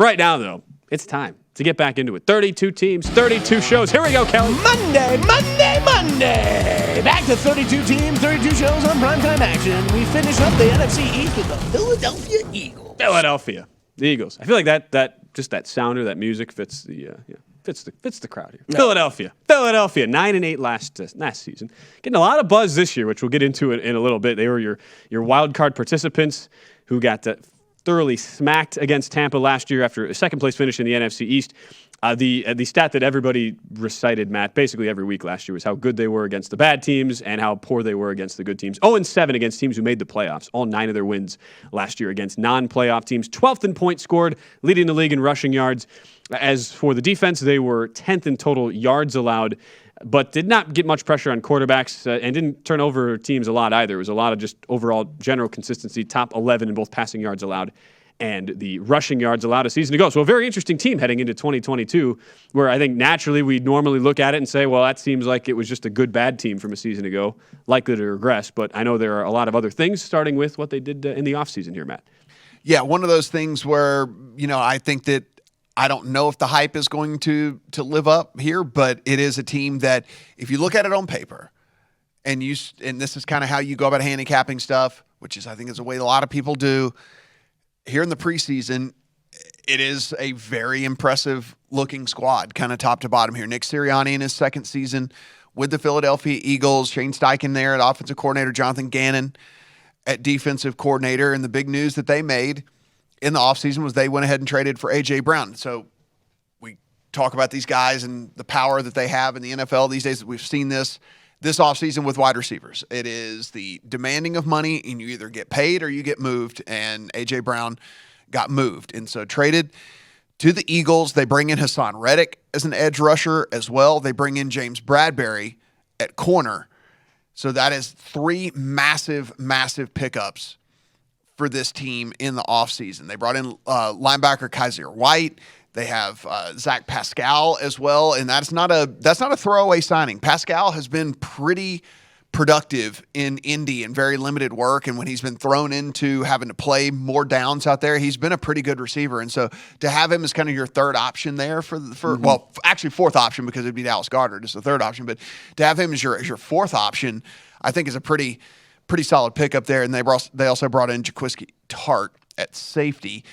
Right now, though, it's time to get back into it. 32 teams, 32 shows. Here we go, Kelley. Monday. Back to 32 teams, 32 shows on primetime action. We finish up the NFC East with the Philadelphia Eagles. Philadelphia, the Eagles. I feel like that sounder, that music fits the crowd here. No. Philadelphia, 9-8 last season. Getting a lot of buzz this year, which we'll get into it in a little bit. They were your wild card participants who got thoroughly smacked against Tampa last year after a second place finish in the NFC East. The stat that everybody recited, Matt, basically every week last year was how good they were against the bad teams and how poor they were against the good teams. 0-7 against teams who made the playoffs. All 9 of their wins last year against non-playoff teams. 12th in points scored, leading the league in rushing yards. As for the defense, they were 10th in total yards allowed, but did not get much pressure on quarterbacks and didn't turn over teams a lot either. It was a lot of just overall general consistency, top 11 in both passing yards allowed and the rushing yards allowed a season ago. So a very interesting team heading into 2022, where I think naturally we normally look at it and say, well, that seems like it was just a good, bad team from a season ago, likely to regress. But I know there are a lot of other things, starting with what they did in the offseason here, Matt. Yeah, one of those things where, I think that I don't know if the hype is going to live up here, but it is a team that if you look at it on paper and this is kind of how you go about handicapping stuff, which is I think is a way a lot of people do. Here in the preseason, it is a very impressive looking squad, kind of top to bottom here. Nick Sirianni in his second season with the Philadelphia Eagles, Shane Steichen there at offensive coordinator, Jonathan Gannon at defensive coordinator, and the big news that they made in the offseason was they went ahead and traded for A.J. Brown. So we talk about these guys and the power that they have in the NFL these days. We've seen this offseason with wide receivers. It is the demanding of money, and you either get paid or you get moved, and A.J. Brown got moved. And so traded to the Eagles. They bring in Hassan Reddick as an edge rusher as well. They bring in James Bradbury at corner. So that is 3 massive, massive pickups for this team in the offseason. They brought in linebacker Kaiser White. They have Zach Pascal as well, and that's not a throwaway signing. Pascal has been pretty productive in Indy in very limited work, and when he's been thrown into having to play more downs out there, he's been a pretty good receiver. And so to have him as kind of your third option there well, actually fourth option because it'd be Dallas Goedert as the third option, but to have him as your fourth option, I think is a pretty solid pickup there. And they also brought in Jaquiski Tart at safety.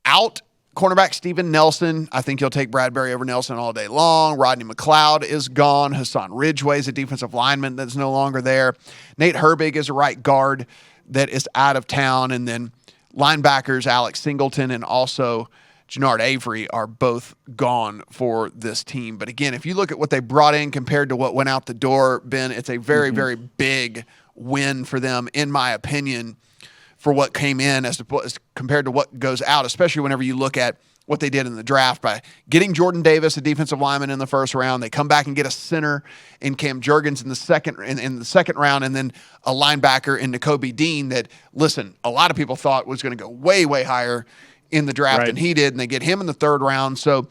Out cornerback Steven Nelson. I think you'll take Bradbury over Nelson all day long. Rodney McLeod is gone. Hassan Ridgeway is a defensive lineman that's no longer there. Nate Herbig is a right guard that is out of town. And then linebackers Alex Singleton and also Jannard Avery are both gone for this team. But again, if you look at what they brought in compared to what went out the door, Ben, it's a very, very big win for them, in my opinion, for what came in as compared to what goes out, especially whenever you look at what they did in the draft by getting Jordan Davis, a defensive lineman, in the first round. They come back and get a center in Cam Jurgens in the second round, and then a linebacker in Nakobe Dean that, listen, a lot of people thought was going to go way, way higher in the draft than he did, and they get him in the third round. So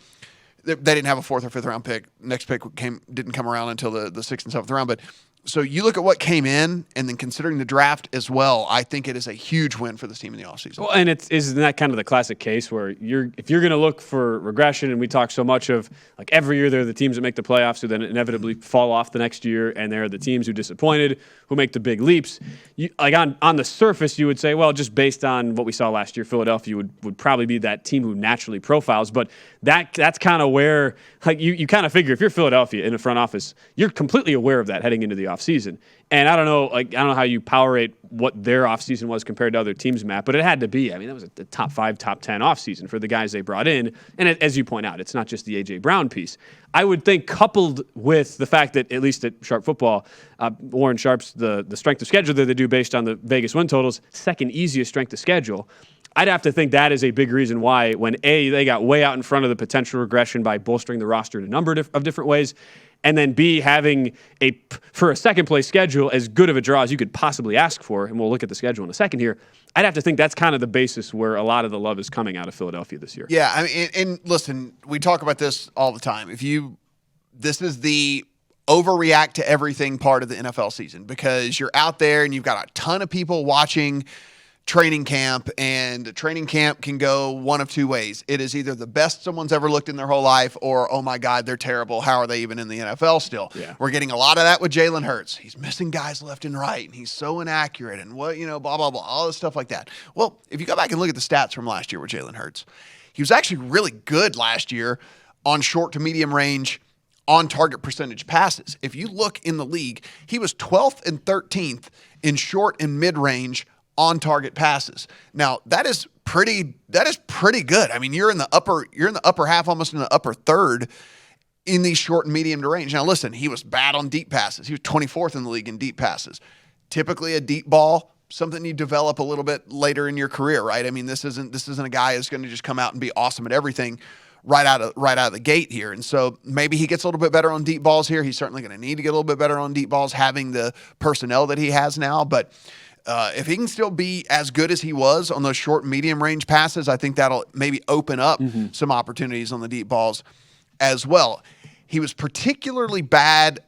they didn't have a fourth or fifth round pick. Next pick didn't come around until the sixth and seventh round, but so you look at what came in, and then considering the draft as well, I think it is a huge win for this team in the offseason. Well, and isn't that kind of the classic case where if you're going to look for regression, and we talk so much of like every year there are the teams that make the playoffs who then inevitably fall off the next year, and there are the teams who disappointed, who make the big leaps. Like on the surface, you would say, well, just based on what we saw last year, Philadelphia would probably be that team who naturally profiles, but that's kind of where like you kind of figure if you're Philadelphia in the front office, you're completely aware of that heading into the offseason. And I don't know how you power rate what their offseason was compared to other teams, Matt, but it had to be. I mean, that was a top 5, top 10 offseason for the guys they brought in. And as you point out, it's not just the A.J. Brown piece. I would think coupled with the fact that, at least at Sharp Football, Warren Sharp's the strength of schedule that they do based on the Vegas win totals, second easiest strength of schedule. I'd have to think that is a big reason why when A, they got way out in front of the potential regression by bolstering the roster in a number of different ways, and then B, having for a second place schedule as good of a draw as you could possibly ask for, and we'll look at the schedule in a second here, I'd have to think that's kind of the basis where a lot of the love is coming out of Philadelphia this year. Yeah, I mean, and listen, we talk about this all the time. This is the overreact to everything part of the NFL season, because you're out there and you've got a ton of people watching training camp, and training camp can go one of two ways. It is either the best someone's ever looked in their whole life, or, oh my God, they're terrible. How are they even in the NFL still? Yeah. We're getting a lot of that with Jalen Hurts. He's missing guys left and right, and he's so inaccurate, and what, blah, blah, blah, all this stuff like that. Well, if you go back and look at the stats from last year with Jalen Hurts, he was actually really good last year on short to medium range on target percentage passes. If you look in the league, he was 12th and 13th in short and mid range on target passes. Now, that is pretty good. I mean, you're in the upper half, almost in the upper third in these short and medium to range. Now, listen, he was bad on deep passes. He was 24th in the league in deep passes. Typically a deep ball, something you develop a little bit later in your career, right? I mean, this isn't a guy who's going to just come out and be awesome at everything right out of the gate here. And so maybe he gets a little bit better on deep balls here. He's certainly going to need to get a little bit better on deep balls, having the personnel that he has now. But if he can still be as good as he was on those short and medium range passes, I think that'll maybe open up some opportunities on the deep balls as well. He was particularly bad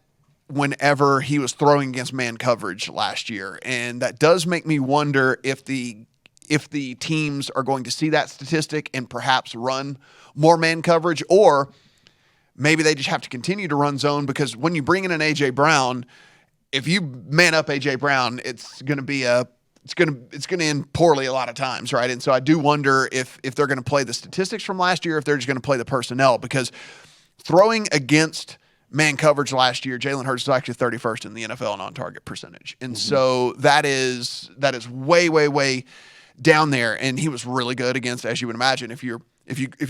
whenever he was throwing against man coverage last year. And that does make me wonder if the teams are going to see that statistic and perhaps run more man coverage, or maybe they just have to continue to run zone, because when you bring in an A.J. Brown, if you man up A.J. Brown, it's going to end poorly a lot of times, right? And so I do wonder if they're going to play the statistics from last year, if they're just going to play the personnel, because throwing against man coverage last year, Jalen Hurts was actually 31st in the NFL in on-target percentage. And so that is way, way, way down there. And he was really good against, as you would imagine, if you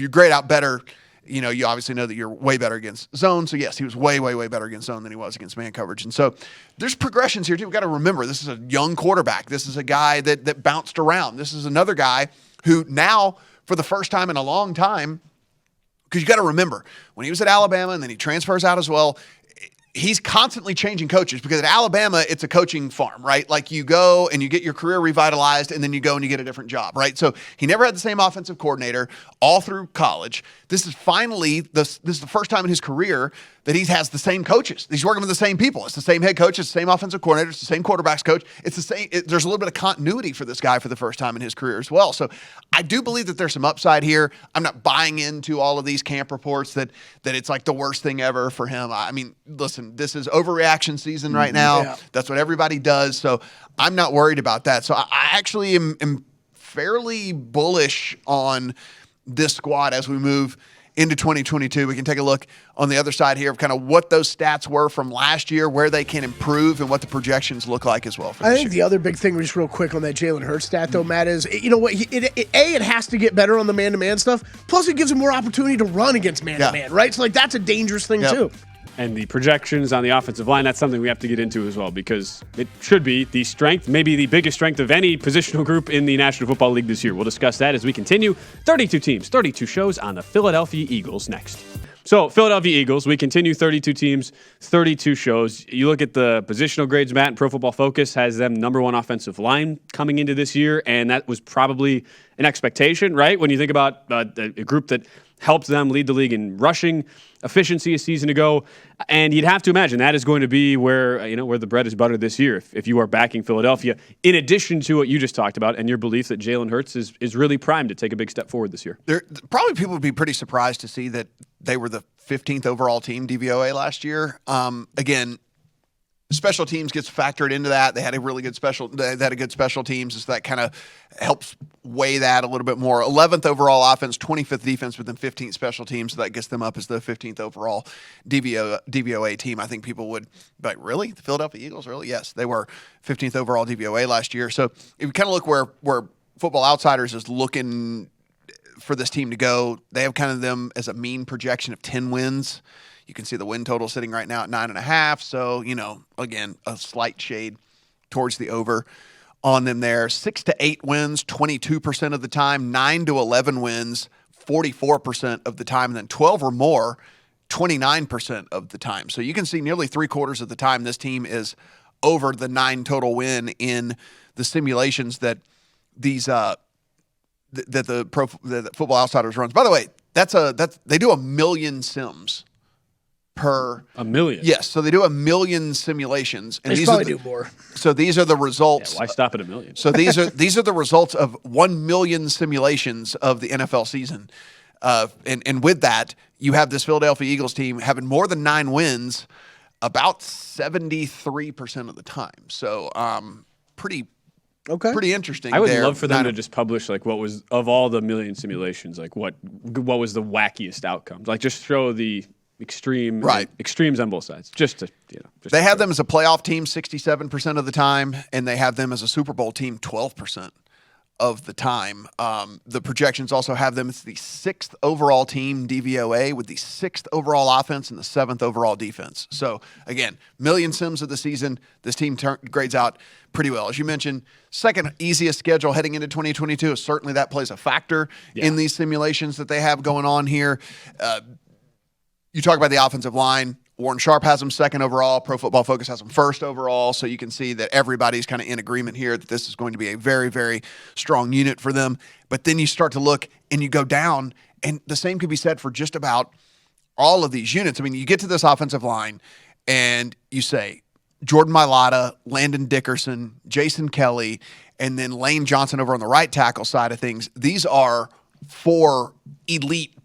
grade out better, you obviously know that you're way better against zone. So yes, he was way, way, way better against zone than he was against man coverage. And so there's progressions here too. We've got to remember, this is a young quarterback. This is a guy that bounced around. This is another guy who now, for the first time in a long time, because you got to remember, when he was at Alabama and then he transfers out as well, he's constantly changing coaches, because at Alabama, it's a coaching farm, right? Like, you go and you get your career revitalized, and then you go and you get a different job, right? So he never had the same offensive coordinator all through college. This is the first time in his career that he has the same coaches. He's working with the same people. It's the same head coach. It's the same offensive coordinator. It's the same quarterback's coach. It's the same. There's a little bit of continuity for this guy for the first time in his career as well. So I do believe that there's some upside here. I'm not buying into all of these camp reports that it's like the worst thing ever for him. I mean, listen, this is overreaction season right now. Yeah. That's what everybody does. So I'm not worried about that. So I actually am fairly bullish on this squad as we move into 2022. We can take a look on the other side here of kind of what those stats were from last year, where they can improve, and what the projections look like as well for this year. The other big thing, just real quick on that Jalen Hurts stat, though, Matt, is, it has to get better on the man-to-man stuff. Plus, it gives him more opportunity to run against man-to-man, right? So, that's a dangerous thing, too. And the projections on the offensive line, that's something we have to get into as well, because it should be the strength, maybe the biggest strength of any positional group in the National Football League this year. We'll discuss that as we continue. 32 teams, 32 shows on the Philadelphia Eagles next. So, Philadelphia Eagles, we continue 32 teams, 32 shows. You look at the positional grades, Matt, and Pro Football Focus has them number one offensive line coming into this year, and that was probably an expectation, right? When you think about a group that helped them lead the league in rushing efficiency a season ago. And you'd have to imagine that is going to be where the bread is buttered this year if you are backing Philadelphia, in addition to what you just talked about and your belief that Jalen Hurts is really primed to take a big step forward this year. Probably people would be pretty surprised to see that they were the 15th overall team DVOA last year. Again, special teams gets factored into that. They had a good special teams, so that kind of helps weigh that a little bit more. 11th overall offense, 25th defense, but then 15th special teams, so that gets them up as the 15th overall DVOA team. I think people would be like, really? The Philadelphia Eagles? Really? Yes, they were 15th overall DVOA last year. So if you kind of look where Football Outsiders is looking for this team to go, they have kind of them as a mean projection of 10 wins. You can see the win total sitting right now at 9.5. So, again, a slight shade towards the over on them there. 6 to 8 wins, 22% of the time. 9 to 11 wins, 44% of the time. And then 12 or more, 29% of the time. So you can see nearly 3/4 of the time this team is over the 9 total win in the simulations that these that the Football Outsiders runs. By the way, they do 1 million sims per a million. Yes, so they do 1 million simulations, and They probably do more. So these are the results. Why stop at 1 million? So these are the results of 1 million simulations of the NFL season, and with that, you have this Philadelphia Eagles team having more than 9 wins about 73% of the time. So pretty interesting. I would there. love for them to just publish like what was of all the million simulations, like what was the wackiest outcomes. Like just show the extremes on both sides. Just they have them as a playoff team 67% of the time, and they have them as a Super Bowl team 12% of the time. The projections also have them as the 6th overall team DVOA with the 6th overall offense and the 7th overall defense. So again, million sims of the season. This team grades out pretty well. As you mentioned, second easiest schedule heading into 2022. Certainly that plays a factor in these simulations that they have going on here. You talk about the offensive line. Warren Sharp has them 2nd overall. Pro Football Focus has them 1st overall. So you can see that everybody's kind of in agreement here that this is going to be a very, very strong unit for them. But then you start to look and you go down, and the same could be said for just about all of these units. I mean, you get to this offensive line and you say Jordan Mailata, Landon Dickerson, Jason Kelley, and then Lane Johnson over on the right tackle side of things. These are 4 elite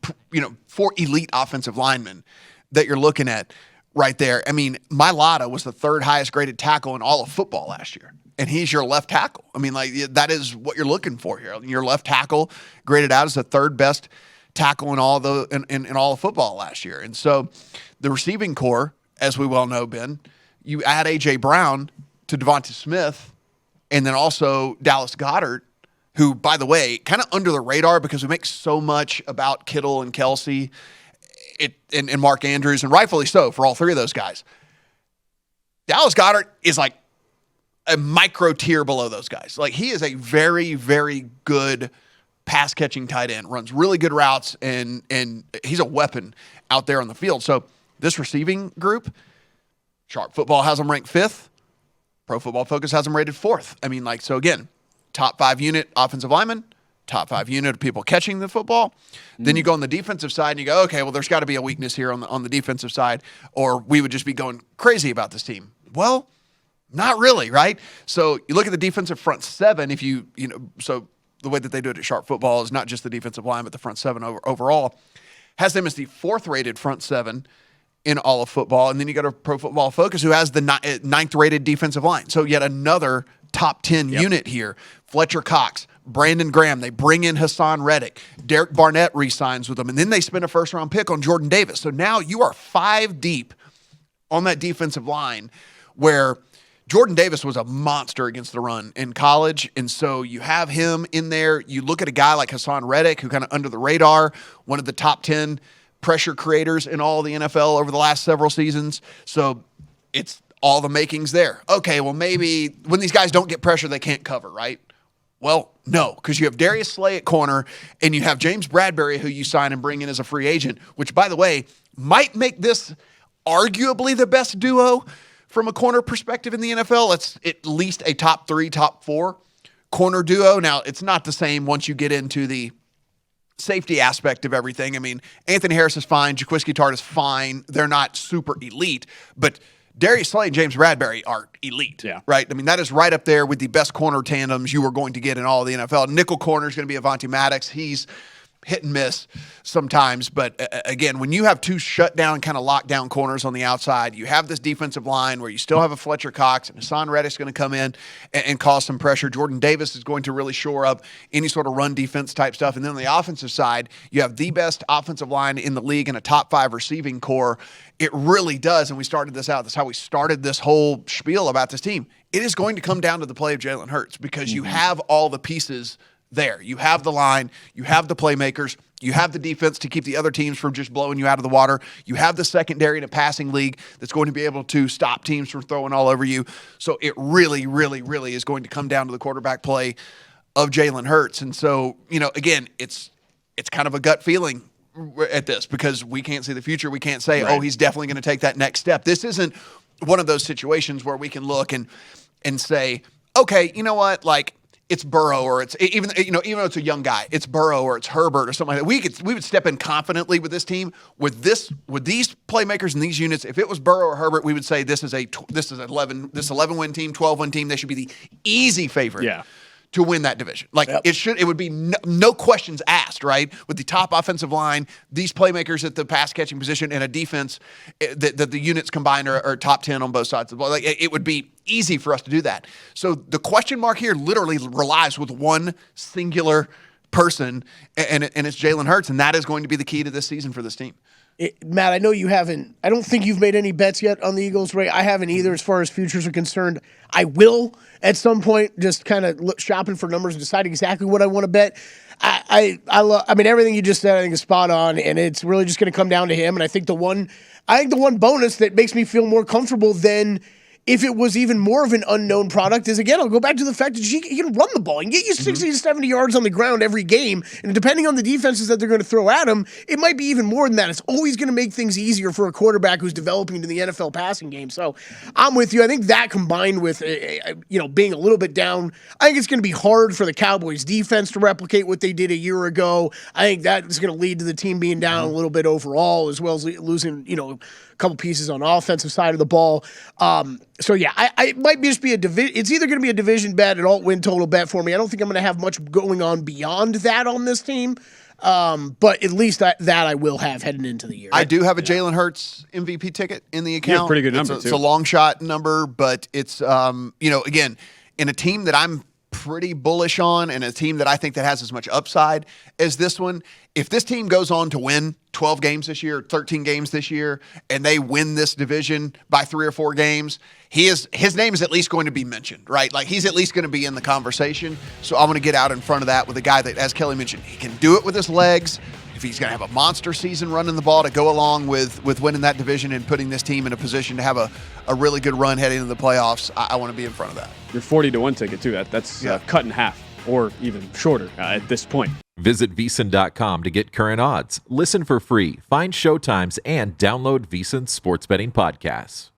offensive linemen that you're looking at right there. I mean, Mailata was the 3rd highest graded tackle in all of football last year, and he's your left tackle. I mean, like that is what you're looking for here. Your left tackle graded out as the 3rd best tackle in all of football last year. And so the receiving core, as we well know, Ben, you add A.J. Brown to Devonta Smith, and then also Dallas Goedert, who, by the way, kind of under the radar because we make so much about Kittle and Kelsey and Mark Andrews, and rightfully so for all 3 of those guys. Dallas Goedert is like a micro tier below those guys. Like he is a very, very good pass-catching tight end, runs really good routes, and he's a weapon out there on the field. So this receiving group, Sharp Football has them ranked 5th. Pro Football Focus has them rated 4th. I mean, like, so again, top 5 unit offensive lineman, top 5 unit of people catching the football. Then you go on the defensive side and you go, okay, well, there's got to be a weakness here on the defensive side, or we would just be going crazy about this team. Well, not really, right? So you look at the defensive front 7. So the way that they do it at Sharp Football is not just the defensive line, but the front 7 overall has them as the 4th rated front 7 in all of football. And then you go to Pro Football Focus, who has the 9th rated defensive line. So yet another top 10 unit here. Fletcher Cox, Brandon Graham, they bring in Hassan Reddick. Derek Barnett re-signs with them, and then they spend a 1st-round pick on Jordan Davis. So now you are 5 deep on that defensive line, where Jordan Davis was a monster against the run in college, and so you have him in there. You look at a guy like Hassan Reddick, who kind of under the radar, one of the top 10 pressure creators in all of the NFL over the last several seasons. So it's all the makings there. Okay, well, maybe when these guys don't get pressure, they can't cover, right? Well, no, because you have Darius Slay at corner, and you have James Bradbury, who you sign and bring in as a free agent, which, by the way, might make this arguably the best duo from a corner perspective in the NFL. It's at least a top 3, top 4 corner duo. Now, it's not the same once you get into the safety aspect of everything. I mean, Anthony Harris is fine. Jaquiski Tartt is fine. They're not super elite, but Darius Slay and James Bradbury are elite, right? I mean, that is right up there with the best corner tandems you are going to get in all of the NFL. Nickel corner is going to be Avonte Maddox. He's hit and miss sometimes. But again, when you have 2 shutdown, kind of lockdown corners on the outside, you have this defensive line where you still have a Fletcher Cox, and Hassan Reddick's going to come in and cause some pressure. Jordan Davis is going to really shore up any sort of run defense type stuff. And then on the offensive side, you have the best offensive line in the league and a top 5 receiving core. It really does. And we started this out. That's how we started this whole spiel about this team. It is going to come down to the play of Jalen Hurts, because you have all the pieces there. You have the line, you have the playmakers, you have the defense to keep the other teams from just blowing you out of the water. You have the secondary in a passing league that's going to be able to stop teams from throwing all over you. So it really, really, really is going to come down to the quarterback play of Jalen Hurts. And so, again, it's kind of a gut feeling at this, because we can't see the future. We can't say, oh, he's definitely going to take that next step. This isn't one of those situations where we can look and say, okay, you know what, like, it's Burrow or it's even though it's a young guy, it's Burrow or it's Herbert or something like that. We would step in confidently with this team with these playmakers and these units. If it was Burrow or Herbert, we would say this is 11 win team, 12 win team. They should be the easy favorite. Yeah. To win that division. It would be no questions asked, right? With the top offensive line, these playmakers at the pass catching position, and a defense that the units combined are top 10 on both sides of the ball. It would be easy for us to do that. So the question mark here literally relies with one singular person, and it's Jalen Hurts, and that is going to be the key to this season for this team. Matt, I know you haven't. I don't think you've made any bets yet on the Eagles, right? I haven't either as far as futures are concerned. I will at some point, just kind of shopping for numbers and decide exactly what I want to bet. I mean, everything you just said I think is spot on, and it's really just going to come down to him. And I think the one bonus that makes me feel more comfortable than if it was even more of an unknown product is, again, I'll go back to the fact that he can run the ball and get you 60 to 70 yards on the ground every game. And depending on the defenses that they're going to throw at him, it might be even more than that. It's always going to make things easier for a quarterback who's developing into the NFL passing game. So I'm with you. I think that combined with, being a little bit down, I think it's going to be hard for the Cowboys defense to replicate what they did a year ago. I think that is going to lead to the team being down a little bit overall, as well as losing, a couple pieces on the offensive side of the ball. So yeah, it might just be it's either going to be a division bet, an alt-win total bet for me. I don't think I'm going to have much going on beyond that on this team. But at least that I will have heading into the year. I do have a Jalen Hurts MVP ticket in the account. Yeah, pretty good number, It's a long shot number, but it's, again, in a team that I'm pretty bullish on and a team that I think that has as much upside as this one. If this team goes on to win 12 games this year, 13 games this year, and they win this division by 3 or 4 games, his name is at least going to be mentioned, right? Like, he's at least going to be in the conversation. So I'm going to get out in front of that with a guy that, as Kelley mentioned, he can do it with his legs. If he's going to have a monster season running the ball to go along with winning that division and putting this team in a position to have a really good run heading into the playoffs, I want to be in front of that. Your 40-1 ticket, too. That's cut in half or even shorter at this point. Visit VSiN.com to get current odds, listen for free, find showtimes, and download VSiN sports betting podcasts.